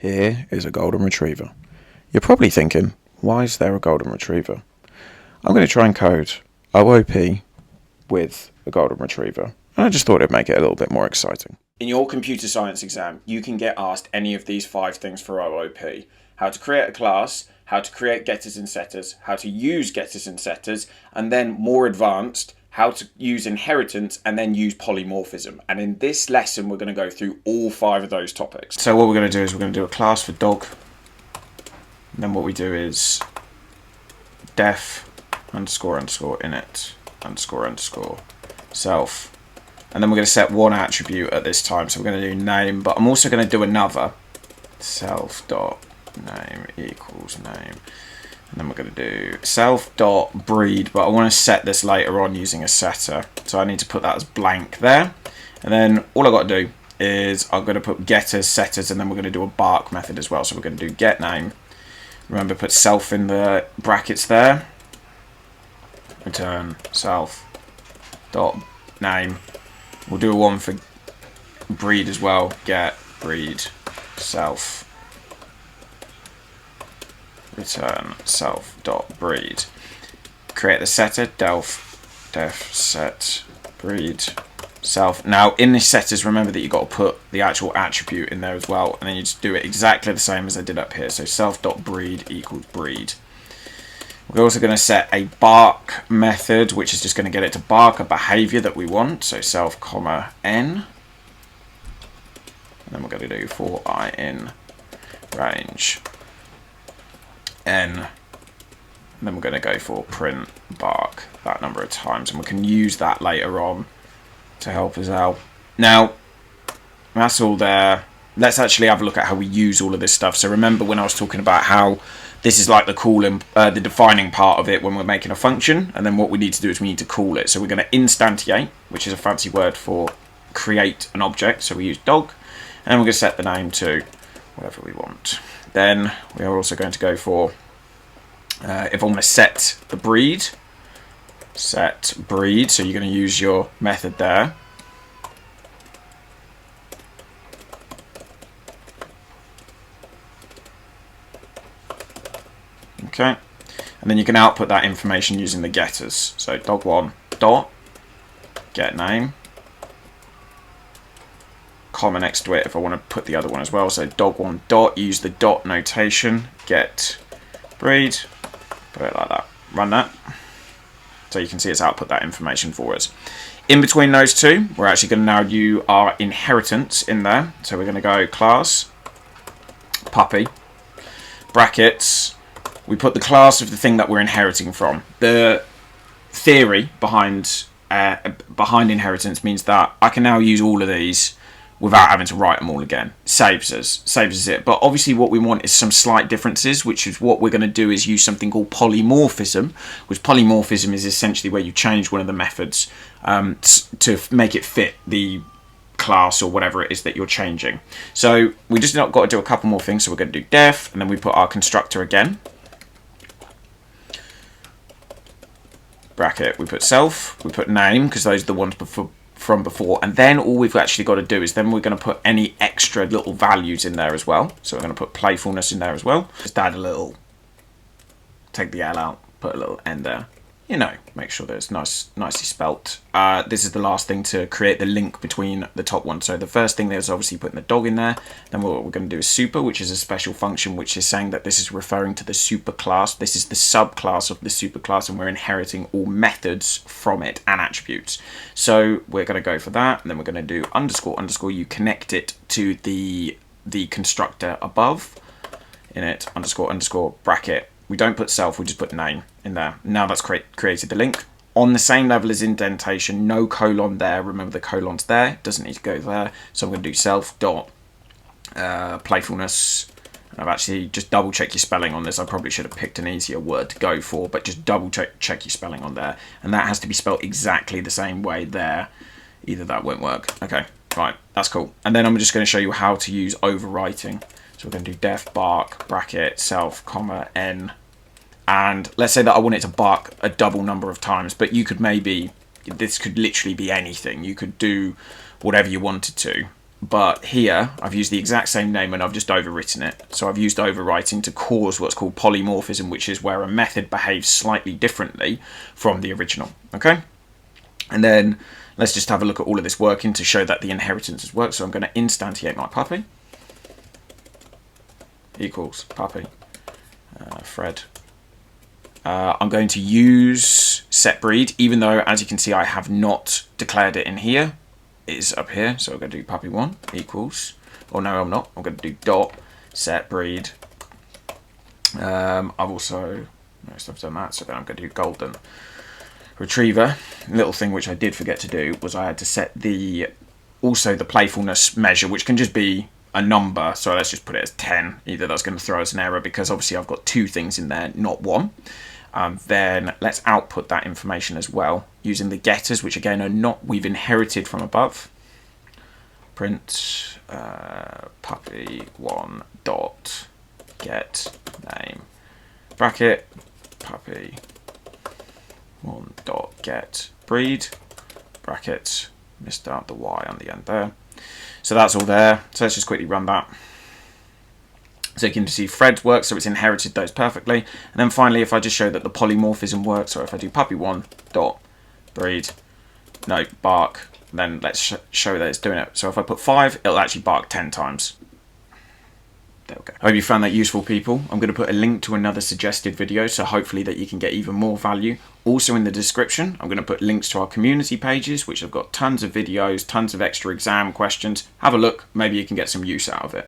Here is a golden retriever. You're probably thinking, why is there a golden retriever? I'm going to try and code OOP with a golden retriever. And I just thought it'd make it a little bit more exciting. In your computer science exam, you can get asked any of these 5 things for OOP. How to create a class, how to create getters and setters, how to use getters and setters, and then more advanced, how to use inheritance and then use polymorphism. And in this lesson, we're going to go through all 5 of those topics. So what we're going to do is we're going to do a class for dog. And then what we do is def underscore underscore init underscore underscore self. And then we're going to set one attribute at this time. So we're going to do name, but I'm also going to do another self dot name equals name. And then we're going to do self.breed, but I want to set this later on using a setter. So I need to put that as blank there. And then all I've got to do is I'm going to put getters, setters, and then we're going to do a bark method as well. So we're going to do get name. Remember, put self in the brackets there. Return self dot name. We'll do one for breed as well. Get breed self. Return self.breed. Create the setter, def set breed self. Now in this setters, remember that you've got to put the actual attribute in there as well, and then you just do it exactly the same as I did up here. So self.breed equals breed. We're also going to set a bark method, which is just going to get it to bark a behavior that we want. So self comma n. And then we're going to do for I in range n, and then we're going to go for print bark that number of times, and we can use that later on to help us out. Now that's all there. Let's actually have a look at how we use all of this stuff. So remember when I was talking about how this is like the calling, the defining part of it when we're making a function, and then what we need to do is we need to call it. So we're going to instantiate, which is a fancy word for create an object. So we use dog, and we're going to set the name to whatever we want. Then we are also going to go for, if I want to set the breed, set breed. So you're going to use your method there. Okay. And then you can output that information using the getters. So dog1 dot get name, comma next to it if I want to put the other one as well. So dog1 dot, use the dot notation, get breed, put it like that, run that. So you can see it's output that information for us. In between those two, we're actually going to now do our inheritance in there. So we're going to go class, puppy, brackets. We put the class of the thing that we're inheriting from. The theory behind inheritance means that I can now use all of these without having to write them all again. Saves us it. But obviously what we want is some slight differences, which is what we're going to do is use something called polymorphism, which polymorphism is essentially where you change one of the methods to make it fit the class or whatever it is that you're changing. So we just got to do a couple more things. So we're going to do def, and then we put our constructor again. Bracket, we put self, we put name, because those are the ones from before, and then all we've actually got to do is then we're going to put any extra little values in there as well. So we're going to put playfulness in there as well. Just add a little, take the L out, put a little N there. You know, make sure that it's nicely spelt. This is the last thing to create the link between the top one. So the first thing there is obviously putting the dog in there. Then what we're going to do is super, which is a special function, which is saying that this is referring to the superclass. This is the subclass of the superclass, and we're inheriting all methods from it and attributes. So we're going to go for that, and then we're going to do underscore underscore. You connect it to the constructor above, init underscore underscore bracket. We don't put self, we just put name in there. Now that's created the link. On the same level as indentation, no colon there. Remember the colon's there, doesn't need to go there. So I'm going to do self dot playfulness. I've actually just double check your spelling on this. I probably should have picked an easier word to go for, but just double check your spelling on there. And that has to be spelled exactly the same way there. Either that won't work. Okay, right, that's cool. And then I'm just going to show you how to use overwriting. So we're going to do def bark bracket self comma n. And let's say that I want it to bark a double number of times, but you could maybe, this could literally be anything. You could do whatever you wanted to. but here I've used the exact same name and I've just overwritten it. So I've used overwriting to cause what's called polymorphism, which is where a method behaves slightly differently from the original. Okay, and then let's just have a look at all of this working to show that the inheritance has worked. So I'm going to instantiate my puppy equals puppy Fred. I'm going to use set breed, even though, as you can see, I have not declared it in here. It is up here, so I'm going to do puppy1 equals, or no, I'm not. I'm going to do dot set breed. I've also, most I've done that, so then I'm going to do golden retriever. A little thing which I did forget to do was I had to set also the playfulness measure, which can just be a number. So let's just put it as 10. Either that's going to throw us an error because obviously I've got 2 things in there, not 1. Then let's output that information as well using the getters, which again are not, we've inherited from above. Print puppy1 dot get name bracket puppy1 dot get breed bracket, missed out the y on the end there. So that's all there. So let's just quickly run that. So you can see Fred works, so it's inherited those perfectly. And then finally, if I just show that the polymorphism works, or if I do puppy1 dot breed, no, bark, then let's show that it's doing it. So if I put 5, it'll actually bark 10 times. There we go. I hope you found that useful, people. I'm going to put a link to another suggested video, so hopefully that you can get even more value. Also in the description, I'm going to put links to our community pages, which have got tons of videos, tons of extra exam questions. Have a look, maybe you can get some use out of it.